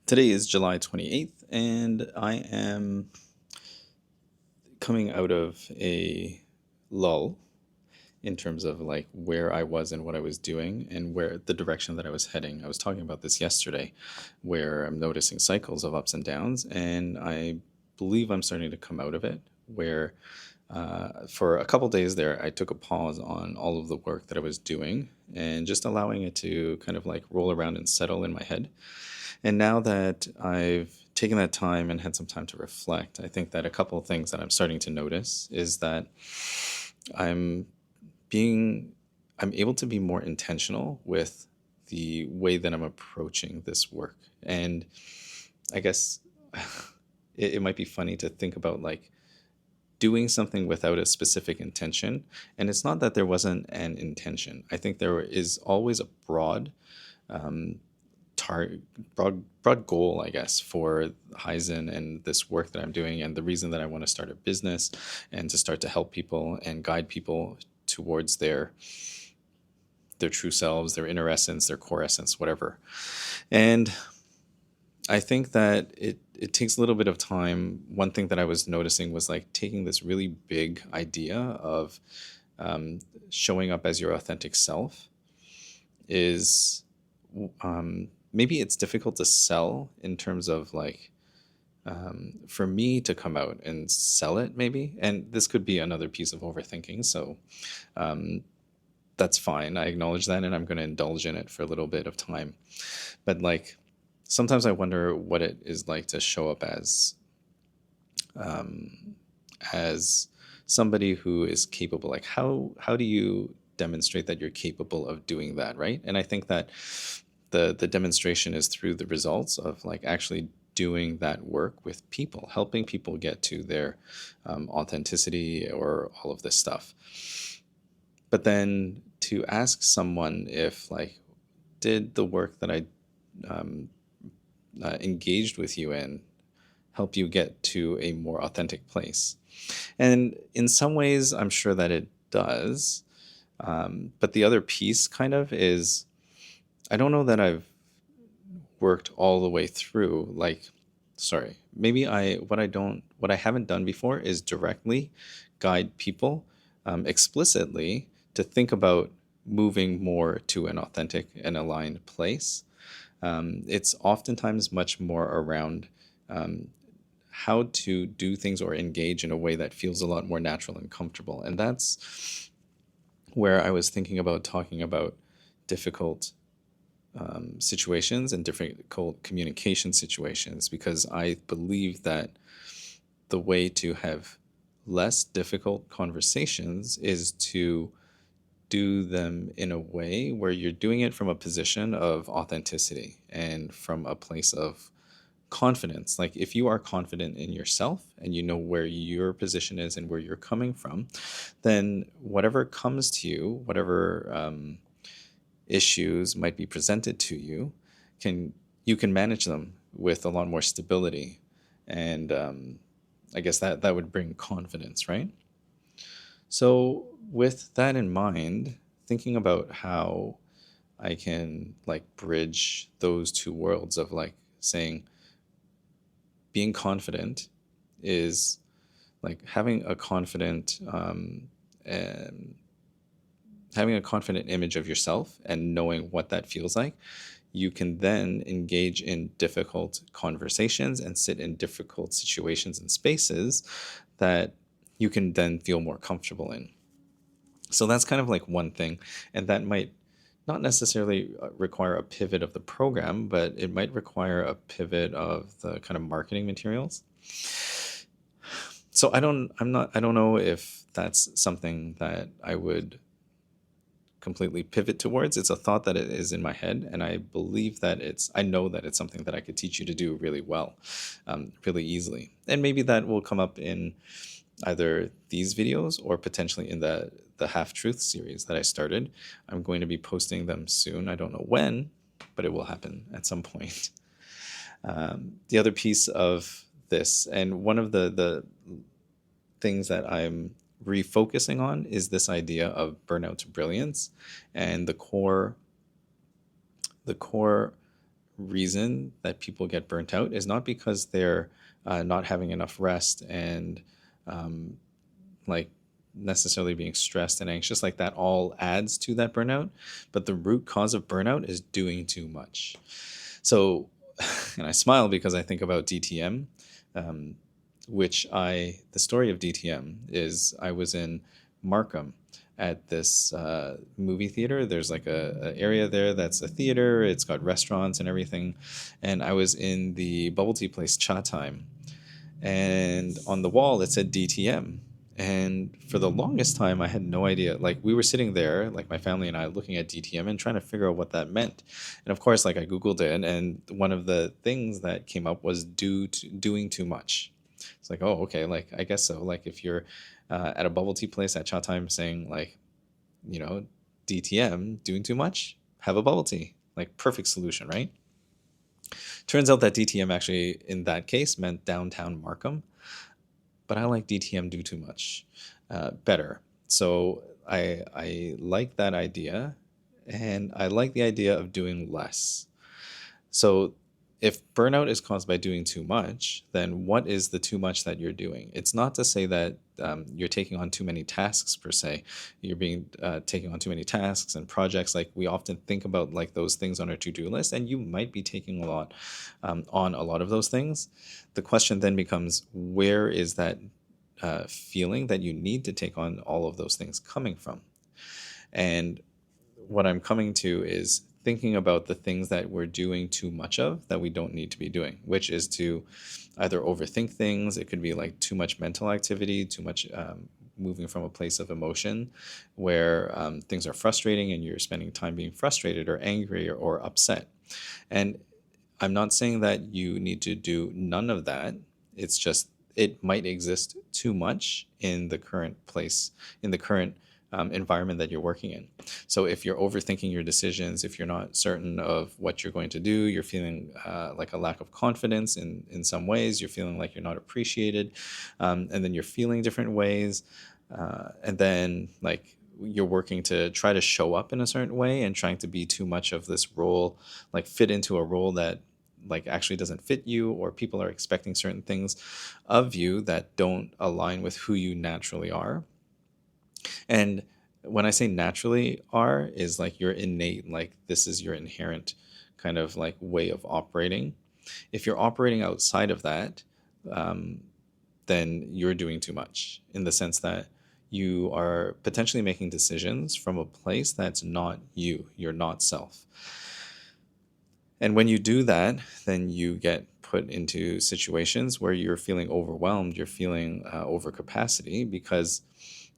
Today is July 28th, and I am coming out of a lull in terms of like where I was and what I was doing and where the direction that I was heading. I was talking about this yesterday, where I'm noticing cycles of ups and downs, and I believe I'm starting to come out of it. Where for a couple days there, I took a pause on all of the work that I was doing and just allowing it to kind of like roll around and settle in my head. And now that I've taken that time and had some time to reflect, I think that a couple of things that I'm starting to notice is that I'm being I'm able to be more intentional with the way that I'm approaching this work. And I guess it might be funny to think about like doing something without a specific intention. And it's not that there wasn't an intention. I think there is always a um, tar- broad goal, I guess, for Haizen and this work that I'm doing, and the reason that I want to start a business and to start to help people and guide people towards their true selves, their inner essence, their core essence, whatever. And I think that it takes a little bit of time. One thing that I was noticing was like taking this really big idea of um, showing up as your authentic self is maybe it's difficult to sell in terms of like for me to come out and sell it maybe, and this could be another piece of overthinking, so um, that's fine. I acknowledge that and I'm going to indulge in it for a little bit of time. But like sometimes I wonder what it is like to show up um, as somebody who is capable. Like how do you demonstrate that you're capable of doing that, right? And I think that the demonstration is through the results of like actually doing that work with people, helping people get to their authenticity or all of this stuff. But then to ask someone if like did the work that I um, engaged with you in help you get to a more authentic place? And in some ways, I'm sure that it does. But the other piece kind of is I don't know that I've worked all the way through. Like, sorry, maybe what I haven't done before is directly guide people explicitly to think about moving more to an authentic and aligned place. It's oftentimes much more around um, how to do things or engage in a way that feels a lot more natural and comfortable. And that's where I was thinking about talking about difficult situations and difficult communication situations, because I believe that the way to have less difficult conversations is to do them in a way where you're doing it from a position of authenticity and from a place of confidence. Like if you are confident in yourself and you know where your position is and where you're coming from, then whatever comes to you, whatever issues might be presented to you, can you can manage them with a lot more stability, and I guess that would bring confidence, right? So with that in mind, thinking about how I can like bridge those two worlds of like saying being confident is like um, having a confident image of yourself and knowing what that feels like. You can then engage in difficult conversations and sit in difficult situations and spaces that you can then feel more comfortable in. So that's kind of like one thing. And that might not necessarily require a pivot of the program, but it might require a pivot of the kind of marketing materials. So I don't know if that's something that I would completely pivot towards. It's a thought that it is in my head, and I know that it's something that I could teach you to do really well, really easily. And maybe that will come up in either these videos or potentially in the Half Truth series that I started. I'm going to be posting them soon. I don't know when, but it will happen at some point. The other piece of this, and one of the things that I'm refocusing on, is this idea of burnout to brilliance, and the core reason that people get burnt out is not because they're not having enough rest and um, like necessarily being stressed and anxious. Like that all adds to that burnout, but the root cause of burnout is doing too much. So, and I smile because I think about DTM, um, the story of DTM is I was in Markham at this movie theater. There's like a area there that's a theater. It's got restaurants and everything. And I was in the bubble tea place Cha Time, and on the wall it said DTM. And for the longest time, I had no idea. Like we were sitting there, like my family and I, looking at DTM and trying to figure out what that meant. And of course, like I googled it, and one of the things that came up was doing too much. It's like, oh, okay, like I guess so. Like if you're at a bubble tea place at Cha Time saying like, you know, DTM, doing too much, have a bubble tea. Like perfect solution, right? Turns out that DTM actually, in that case, meant downtown Markham, but I like DTM do too much better. So I like that idea, and I like the idea of doing less. So if burnout is caused by doing too much, then what is the too much that you're doing? It's not to say that you're taking on too many tasks per se. You're being taking on too many tasks and projects. Like we often think about like those things on our to-do list, and you might be taking a lot on a lot of those things. The question then becomes, where is that feeling that you need to take on all of those things coming from? And what I'm coming to is thinking about the things that we're doing too much of that we don't need to be doing, which is to either overthink things. It could be like too much mental activity, too much moving from a place of emotion where things are frustrating and you're spending time being frustrated or angry or upset. And I'm not saying that you need to do none of that. It's just it might exist too much in the current place, in the current environment that you're working in. So if you're overthinking your decisions, if you're not certain of what you're going to do, you're feeling like a lack of confidence in some ways, you're feeling like you're not appreciated, and then you're feeling different ways, and then like you're working to try to show up in a certain way and trying to be too much of this role, like fit into a role that like actually doesn't fit you, or people are expecting certain things of you that don't align with who you naturally are. And when I say naturally are, is like your innate, like this is your inherent kind of like way of operating. If you're operating outside of that, um, then you're doing too much in the sense that you are potentially making decisions from a place that's not you, you're not self. And when you do that, then you get put into situations where you're feeling overwhelmed, you're feeling over capacity because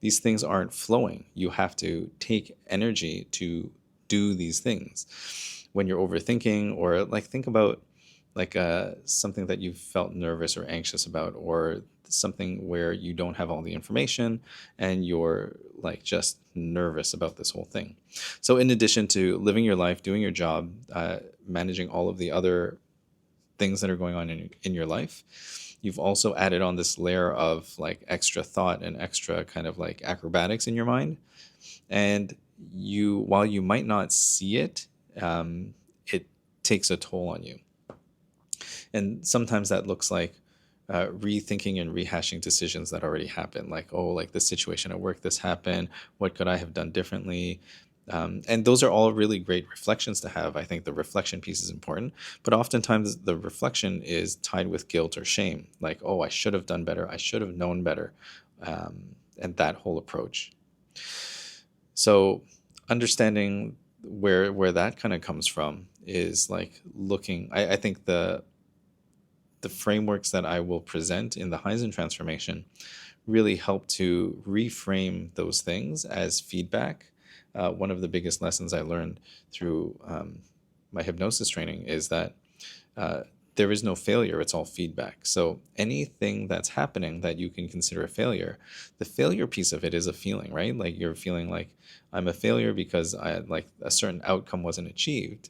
these things aren't flowing. You have to take energy to do these things. When you're overthinking, or like think about like something that you felt nervous or anxious about, or something where you don't have all the information and you're like just nervous about this whole thing. So in addition to living your life, doing your job, managing all of the other things that are going on in your life, you've also added on this layer of like extra thought and extra kind of like acrobatics in your mind. And you, while you might not see it, it takes a toll on you. And sometimes that looks like rethinking and rehashing decisions that already happened. Like, oh, like this situation at work, this happened. What could I have done differently? And those are all really great reflections to have. I think the reflection piece is important, but oftentimes the reflection is tied with guilt or shame. Like, oh, I should have done better. I should have known better. And that whole approach. So understanding where that kind of comes from is like looking, I think the frameworks that I will present in the Heisen transformation really help to reframe those things as feedback. One of the biggest lessons I learned through my hypnosis training is that there is no failure, it's all feedback. So anything that's happening that you can consider a failure, the failure piece of it is a feeling, right? Like you're feeling like I'm a failure because I like a certain outcome wasn't achieved.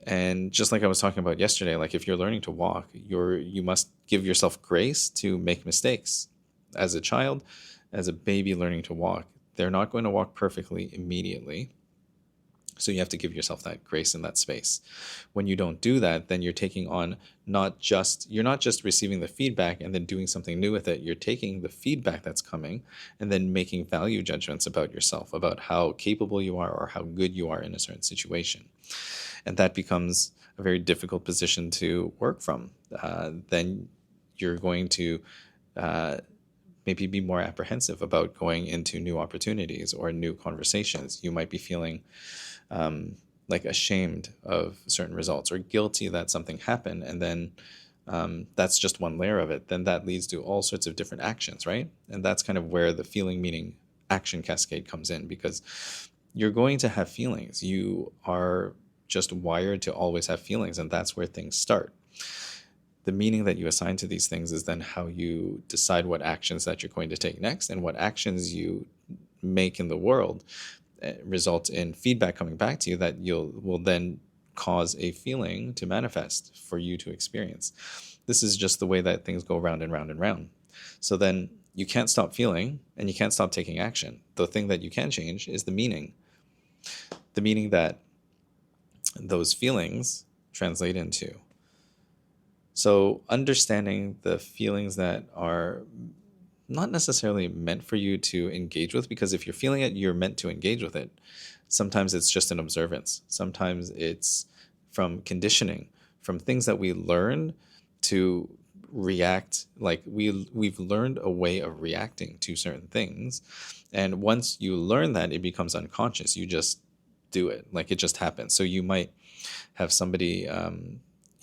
And just like I was talking about yesterday, like if you're learning to walk, you must give yourself grace to make mistakes. As a child, as a baby learning to walk, they're not going to walk perfectly immediately. So you have to give yourself that grace and that space. When you don't do that, then you're taking on you're not just receiving the feedback and then doing something new with it. You're taking the feedback that's coming and then making value judgments about yourself, about how capable you are or how good you are in a certain situation. And that becomes a very difficult position to work from. Then you're going to uh, maybe be more apprehensive about going into new opportunities or new conversations. You might be feeling like ashamed of certain results or guilty that something happened. And then that's just one layer of it. Then that leads to all sorts of different actions, right? And that's kind of where the feeling, meaning, action cascade comes in, because you're going to have feelings. You are just wired to always have feelings, and that's where things start. The meaning that you assign to these things is then how you decide what actions that you're going to take next, and what actions you make in the world result in feedback coming back to you that will then cause a feeling to manifest for you to experience. This is just the way that things go round and round and round. So then you can't stop feeling and you can't stop taking action. The thing that you can change is the meaning that those feelings translate into. So understanding the feelings that are not necessarily meant for you to engage with, because if you're feeling it, you're meant to engage with it. Sometimes it's just an observance. Sometimes it's from conditioning, from things that we learn to react. Like we've learned a way of reacting to certain things. And once you learn that, it becomes unconscious. You just do it. Like it just happens. So you might have somebody,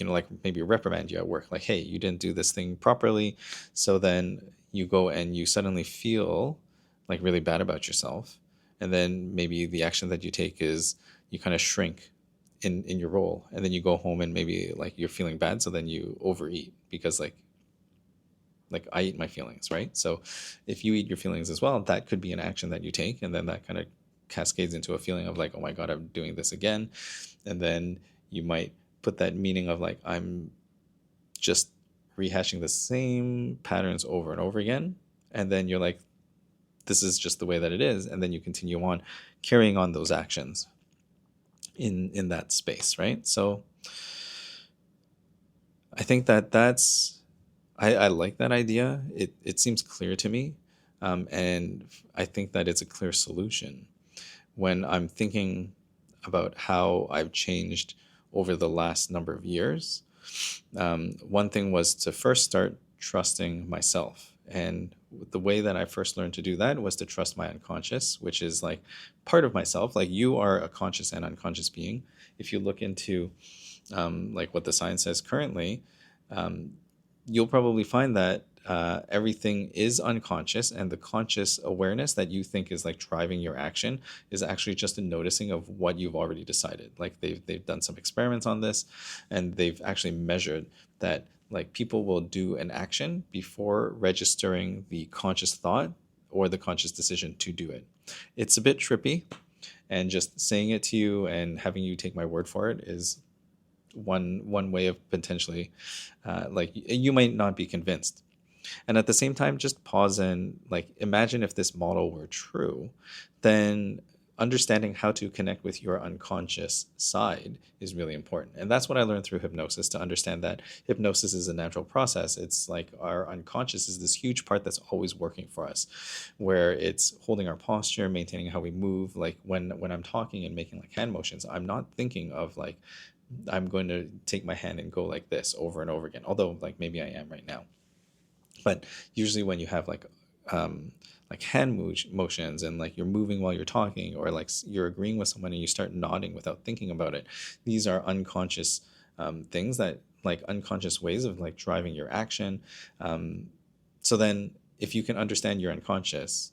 like maybe reprimand you at work, like, hey, you didn't do this thing properly. So then you go and you suddenly feel like really bad about yourself. And then maybe the action that you take is you kind of shrink in your role. And then you go home and maybe like you're feeling bad. So then you overeat because like I eat my feelings, right? So if you eat your feelings as well, that could be an action that you take. And then that kind of cascades into a feeling of like, oh my God, I'm doing this again. And then you might put that meaning of like, I'm just rehashing the same patterns over and over again. And then you're like, this is just the way that it is. And then you continue on carrying on those actions in that space, right? So I think I like that idea. It seems clear to me. And I think that it's a clear solution. When I'm thinking about how I've changed over the last number of years, one thing was to first start trusting myself. And the way that I first learned to do that was to trust my unconscious, which is like part of myself. Like you are a conscious and unconscious being. If you look into like what the science says currently, you'll probably find that everything is unconscious, and the conscious awareness that you think is like driving your action is actually just a noticing of what you've already decided. Like they've done some experiments on this, and they've actually measured that like people will do an action before registering the conscious thought or the conscious decision to do it. It's a bit trippy, and just saying it to you and having you take my word for it is one way of potentially like you might not be convinced. And at the same time, just pause and like imagine if this model were true, then understanding how to connect with your unconscious side is really important. And that's what I learned through hypnosis, to understand that hypnosis is a natural process. It's like our unconscious is this huge part that's always working for us, where it's holding our posture, maintaining how we move. Like when I'm talking and making like hand motions, I'm not thinking of like I'm going to take my hand and go like this over and over again, although like maybe I am right now. But usually when you have like hand motions and like you're moving while you're talking, or like you're agreeing with someone and you start nodding without thinking about it, these are unconscious things, that like unconscious ways of like driving your action. So then if you can understand your unconscious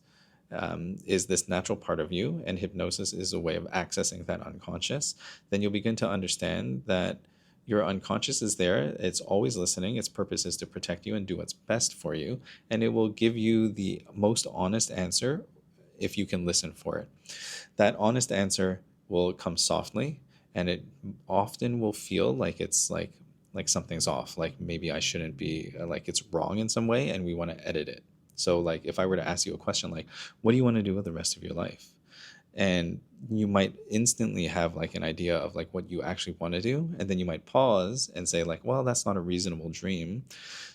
is this natural part of you, and hypnosis is a way of accessing that unconscious, then you'll begin to understand that your unconscious is there. It's always listening. Its purpose is to protect you and do what's best for you. And it will give you the most honest answer if you can listen for it. That honest answer will come softly, and it often will feel like it's like something's off. Like maybe I shouldn't be, like it's wrong in some way, and we want to edit it. So like if I were to ask you a question like, what do you want to do with the rest of your life? and you might instantly have like an idea of like what you actually want to do, and then you might pause and say like, well, that's not a reasonable dream,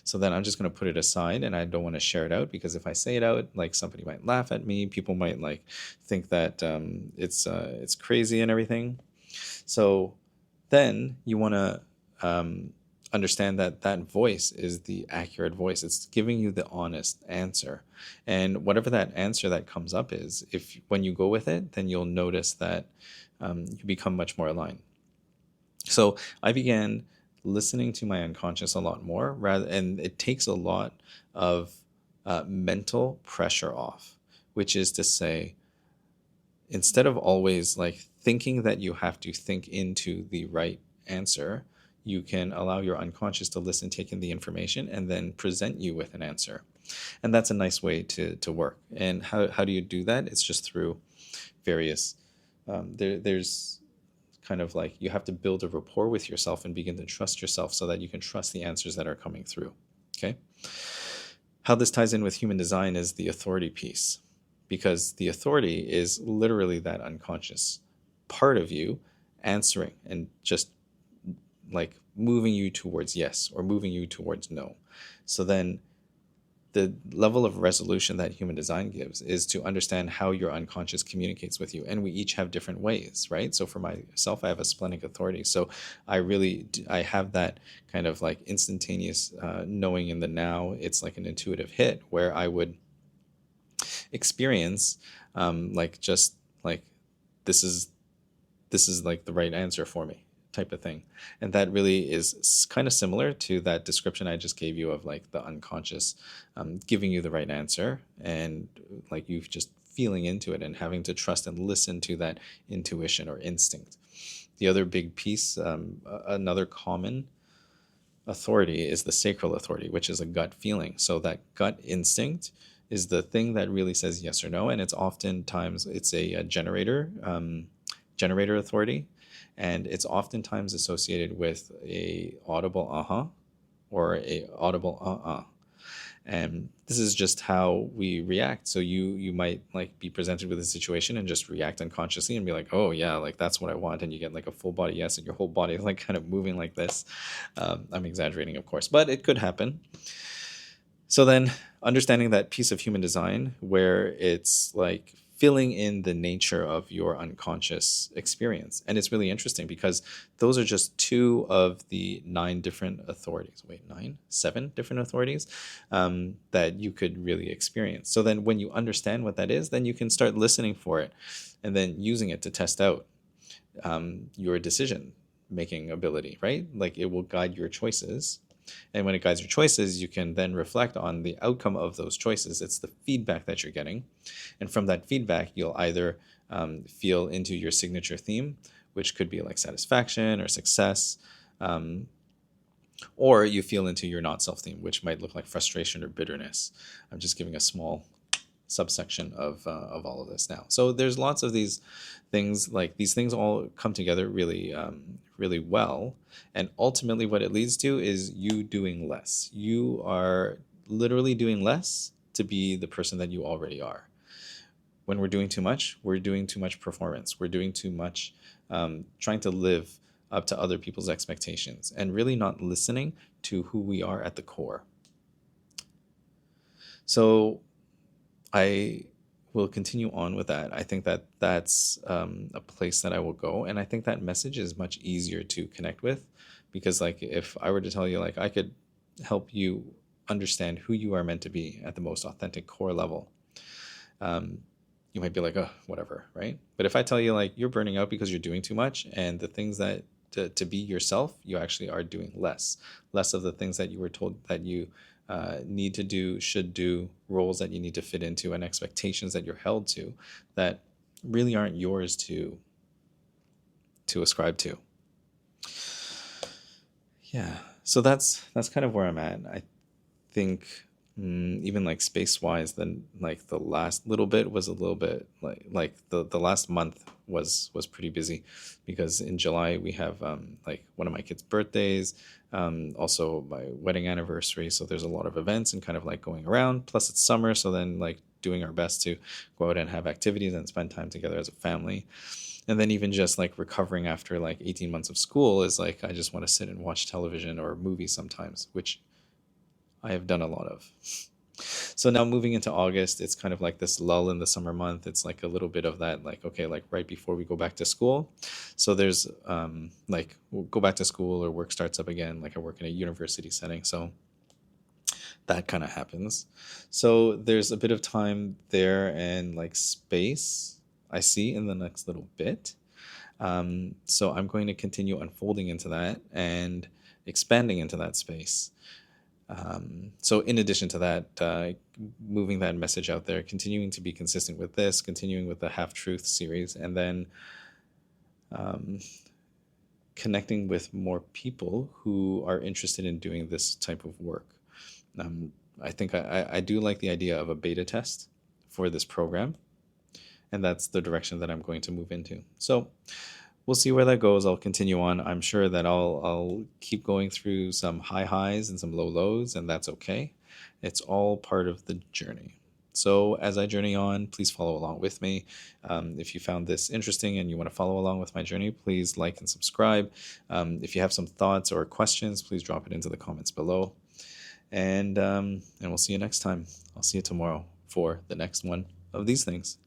so then I'm just going to put it aside, and I don't want to share it out, because if I say it out, like somebody might laugh at me, people might like think that it's crazy and everything. So then you want to understand that that voice is the accurate voice. It's giving you the honest answer. And whatever that answer that comes up is, if when you go with it, then you'll notice that you become much more aligned. So I began listening to my unconscious a lot more, and it takes a lot of mental pressure off, which is to say, instead of always like thinking that you have to think into the right answer, you can allow your unconscious to listen, take in the information, and then present you with an answer. And that's a nice way to work. And how do you do that? It's just through various, there's kind of like, you have to build a rapport with yourself and begin to trust yourself so that you can trust the answers that are coming through. Okay. How this ties in with human design is the authority piece, because the authority is literally that unconscious part of you answering and just like moving you towards yes or moving you towards no. So then the level of resolution that human design gives is to understand how your unconscious communicates with you. And we each have different ways, right? So for myself, I have a splenic authority. So I have that kind of like instantaneous knowing in the now. It's like an intuitive hit where I would experience like just like this is like the right answer for me, type of thing. And that really is kind of similar to that description I just gave you of like the unconscious giving you the right answer, and like you just feeling into it and having to trust and listen to that intuition or instinct. The other big piece, another common authority, is the sacral authority, which is a gut feeling. So that gut instinct is the thing that really says yes or no, and it's oftentimes it's a generator authority, and it's oftentimes associated with a audible uh-huh or a audible uh-uh. And this is just how we react. So you might like be presented with a situation and just react unconsciously and be like, oh yeah, like that's what I want, and you get like a full body yes, and your whole body is like kind of moving like this. I'm exaggerating, of course, but it could happen. So then understanding that piece of human design where it's like filling in the nature of your unconscious experience. And it's really interesting because those are just two of the 9 different authorities. Wait, 9? 7 different authorities that you could really experience. So then when you understand what that is, then you can start listening for it and then using it to test out your decision making ability, right? Like it will guide your choices. And when it guides your choices, you can then reflect on the outcome of those choices. It's the feedback that you're getting. And from that feedback, you'll either feel into your signature theme, which could be like satisfaction or success, or you feel into your not self theme, which might look like frustration or bitterness. I'm just giving a small subsection of all of this now. So there's lots of these things, like these things all come together really really well, and ultimately what it leads to is you doing less. You are literally doing less to be the person that you already are. When we're doing too much, we're doing too much performance. We're doing too much trying to live up to other people's expectations and really not listening to who we are at the core. So I will continue on with that. I think that that's a place that I will go. And I think that message is much easier to connect with, because like if I were to tell you, like I could help you understand who you are meant to be at the most authentic core level, you might be like, oh, whatever, right? But if I tell you like you're burning out because you're doing too much, and the things that to be yourself, you actually are doing less of the things that you were told that you need to do, should do, roles that you need to fit into, and expectations that you're held to that really aren't yours to ascribe to. Yeah, so that's kind of where I'm at. I think even like space wise, then like the last little bit was a little bit like the last month was pretty busy, because in July we have like one of my kids' birthdays, also my wedding anniversary, so there's a lot of events and kind of like going around, plus it's summer, so then like doing our best to go out and have activities and spend time together as a family. And then even just like recovering after like 18 months of school is like, I just want to sit and watch television or movies sometimes, which I have done a lot of. So now moving into August, it's kind of like this lull in the summer month. It's like a little bit of that, like, okay, like right before we go back to school. So there's like, we'll go back to school or work starts up again. Like I work in a university setting. So that kind of happens. So there's a bit of time there and like space I see in the next little bit. So I'm going to continue unfolding into that and expanding into that space. So in addition to that, moving that message out there, continuing to be consistent with this, continuing with the Half Truth series, and then um, connecting with more people who are interested in doing this type of work. Um, I think I do like the idea of a beta test for this program, and that's the direction that I'm going to move into. So we'll see where that goes. I'll continue on. I'm sure that I'll keep going through some high highs and some low lows, and that's okay. It's all part of the journey. So as I journey on, please follow along with me. If you found this interesting and you want to follow along with my journey, please like and subscribe. If you have some thoughts or questions, please drop it into the comments below. And we'll see you next time. I'll see you tomorrow for the next one of these things.